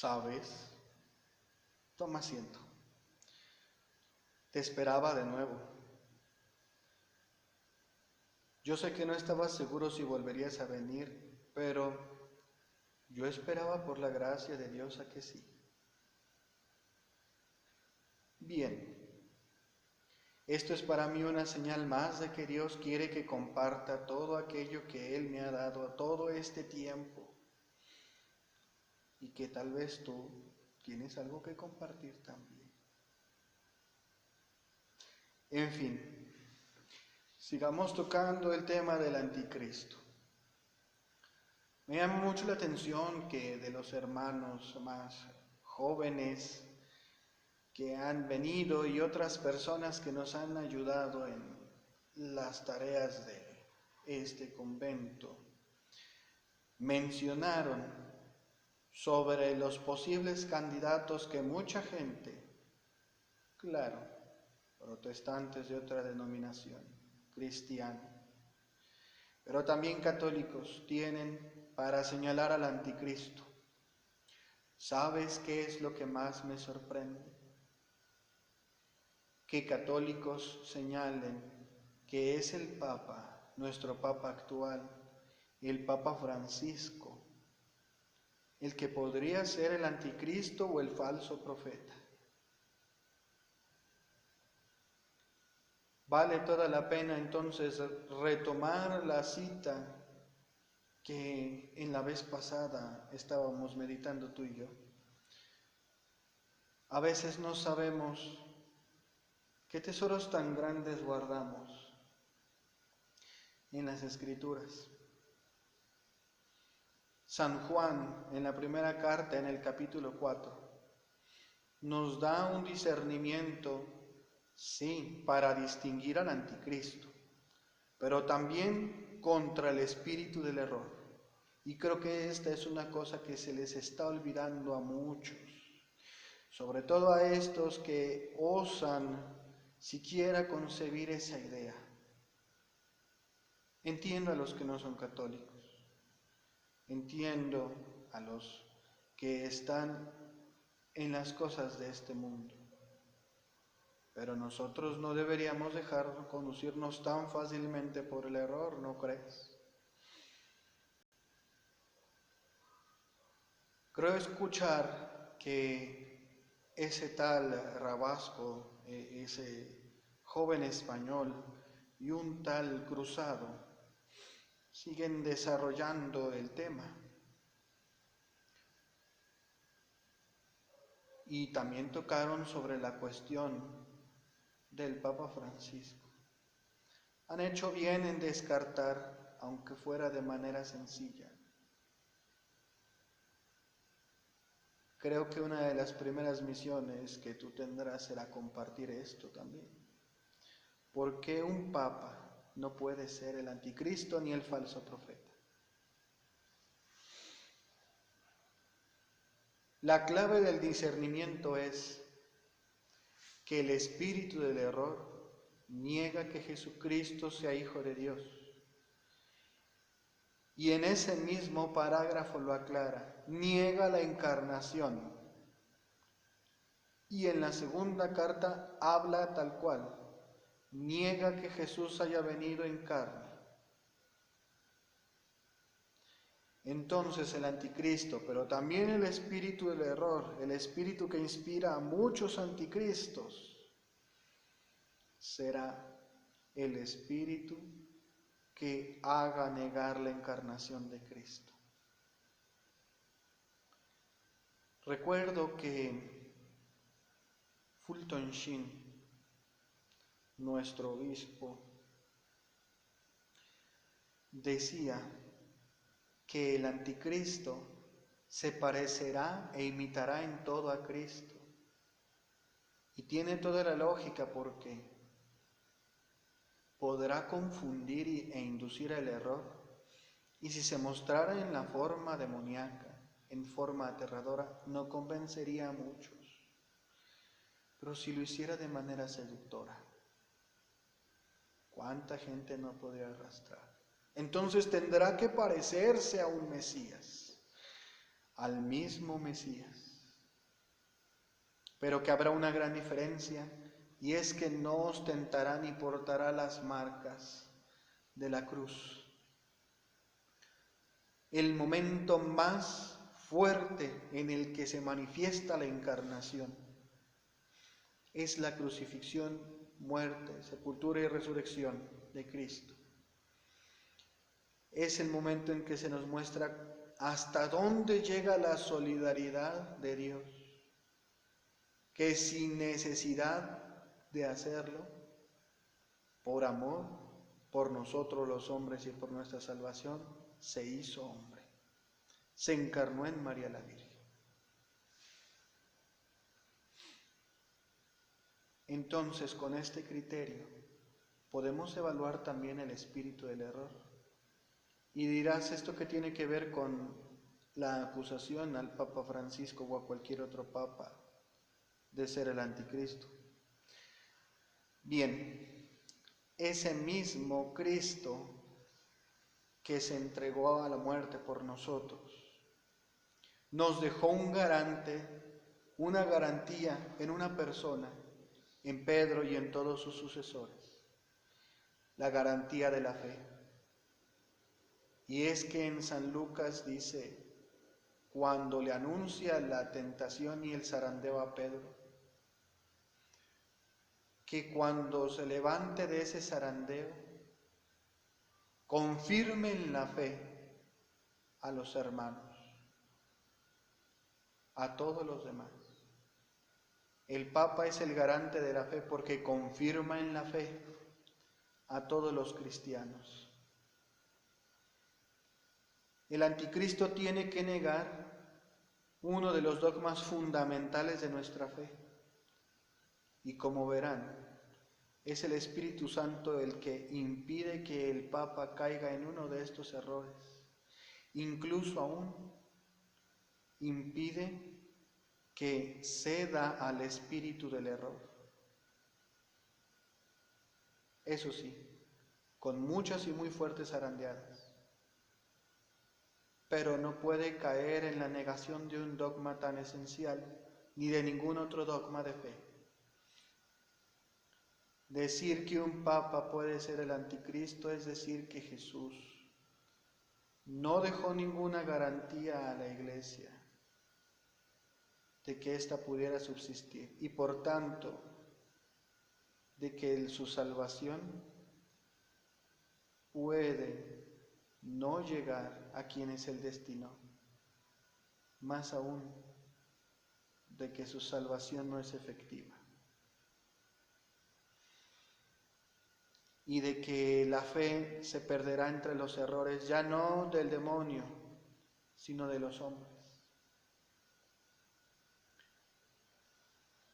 ¿sabes? Toma asiento. Te esperaba de nuevo. Yo sé que no estabas seguro si volverías a venir, pero yo esperaba por la gracia de Dios a que sí. Bien, esto es para mí una señal más de que Dios quiere que comparta todo aquello que Él me ha dado todo este tiempo y que tal vez tú tienes algo que compartir también. En fin, sigamos tocando el tema del anticristo. Me llama mucho la atención que de los hermanos más jóvenes que han venido y otras personas que nos han ayudado en las tareas de este convento, mencionaron sobre los posibles candidatos que mucha gente, claro, protestantes de otra denominación, cristiana, pero también católicos, tienen para señalar al anticristo. ¿Sabes qué es lo que más me sorprende? Que católicos señalen que es el Papa, nuestro Papa actual, el Papa Francisco, el que podría ser el anticristo o el falso profeta. Vale toda la pena entonces retomar la cita que en la vez pasada estábamos meditando tú y yo. A veces no sabemos qué tesoros tan grandes guardamos en las Escrituras. San Juan, en la primera carta, en el capítulo 4, nos da un discernimiento, sí, para distinguir al anticristo, pero también contra el espíritu del error. Y creo que esta es una cosa que se les está olvidando a muchos, sobre todo a estos que osan siquiera concebir esa idea. Entiendo a los que no son católicos, entiendo a los que están en las cosas de este mundo, pero nosotros no deberíamos dejar conducirnos tan fácilmente por el error, ¿no crees? Creo escuchar que ese tal Rabasco, ese joven español y un tal Cruzado siguen desarrollando el tema. Y también tocaron sobre la cuestión del Papa Francisco. Han hecho bien en descartar, aunque fuera de manera sencilla. Creo que una de las primeras misiones que tú tendrás será compartir esto también. ¿Por qué un papa no puede ser el anticristo ni el falso profeta? La clave del discernimiento es que el espíritu del error niega que Jesucristo sea Hijo de Dios. Y en ese mismo parágrafo lo aclara, niega la encarnación. Y en la segunda carta habla tal cual, niega que Jesús haya venido en carne. Entonces el anticristo, pero también el espíritu del error, el espíritu que inspira a muchos anticristos, será el espíritu que haga negar la encarnación de Cristo. Recuerdo que Fulton Sheen, nuestro obispo, decía que el anticristo se parecerá e imitará en todo a Cristo. Y tiene toda la lógica porque podrá confundir e inducir el error. Y si se mostrara en la forma demoníaca, en forma aterradora, no convencería a muchos. Pero si lo hiciera de manera seductora, ¿cuánta gente no podría arrastrar? Entonces tendrá que parecerse a un Mesías, al mismo Mesías. pero que habrá una gran diferencia, y es que no ostentará ni portará las marcas de la cruz. El momento más fuerte en el que se manifiesta la encarnación es la crucifixión, muerte, sepultura y resurrección de Cristo. Es el momento en que se nos muestra hasta dónde llega la solidaridad de Dios, que sin necesidad de hacerlo, por amor, por nosotros los hombres y por nuestra salvación, se hizo hombre, se encarnó en María la Virgen. Entonces, con este criterio, podemos evaluar también el espíritu del error. Y dirás, ¿esto qué tiene que ver con la acusación al Papa Francisco o a cualquier otro Papa de ser el anticristo? Bien, ese mismo Cristo que se entregó a la muerte por nosotros, nos dejó un garante, una garantía en una persona, en Pedro y en todos sus sucesores, la garantía de la fe. Y es que en San Lucas dice, cuando le anuncia la tentación y el zarandeo a Pedro, que cuando se levante de ese zarandeo, confirmen la fe a los hermanos, a todos los demás. El Papa es el garante de la fe porque confirma en la fe a todos los cristianos. El anticristo tiene que negar uno de los dogmas fundamentales de nuestra fe. Y como verán, es el Espíritu Santo el que impide que el Papa caiga en uno de estos errores. Incluso aún impide que ceda al espíritu del error. Eso sí, con muchas y muy fuertes zarandeadas. Pero no puede caer en la negación de un dogma tan esencial, ni de ningún otro dogma de fe. Decir que un papa puede ser el anticristo es decir que Jesús no dejó ninguna garantía a la Iglesia de que ésta pudiera subsistir y por tanto de que su salvación puede no llegar a quienes Él destinó, más aún de que su salvación no es efectiva y de que la fe se perderá entre los errores ya no del demonio, sino de los hombres.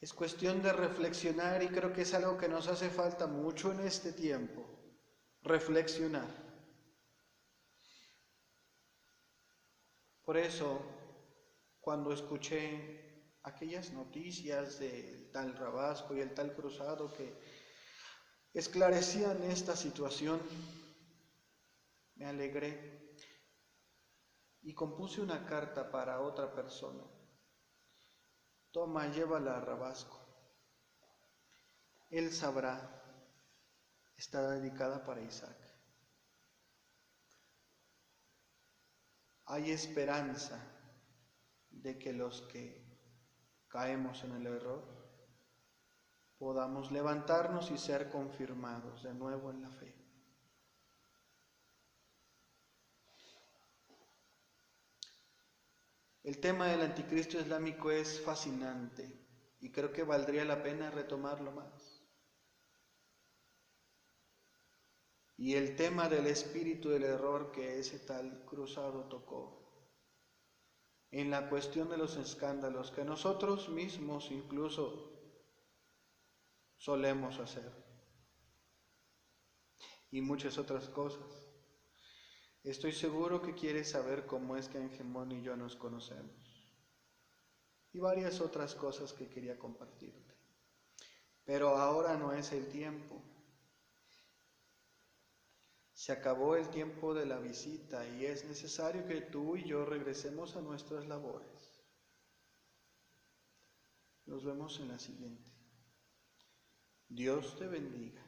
Es cuestión de reflexionar y creo que es algo que nos hace falta mucho en este tiempo, reflexionar. Por eso, cuando escuché aquellas noticias del tal Rabasco y el tal Cruzado que esclarecían esta situación, me alegré y compuse una carta para otra persona. Toma, llévala a Rabasco. Él sabrá, está dedicada para Isaac. Hay esperanza de que los que caemos en el error podamos levantarnos y ser confirmados de nuevo en la fe. El tema del anticristo islámico es fascinante y creo que valdría la pena retomarlo más. Y el tema del espíritu del error que ese tal Cruzado tocó, en la cuestión de los escándalos que nosotros mismos incluso solemos hacer, y muchas otras cosas. Estoy seguro que quieres saber cómo es que Angemón y yo nos conocemos, y varias otras cosas que quería compartirte. Pero ahora no es el tiempo. Se acabó el tiempo de la visita y es necesario que tú y yo regresemos a nuestras labores. Nos vemos en la siguiente. Dios te bendiga.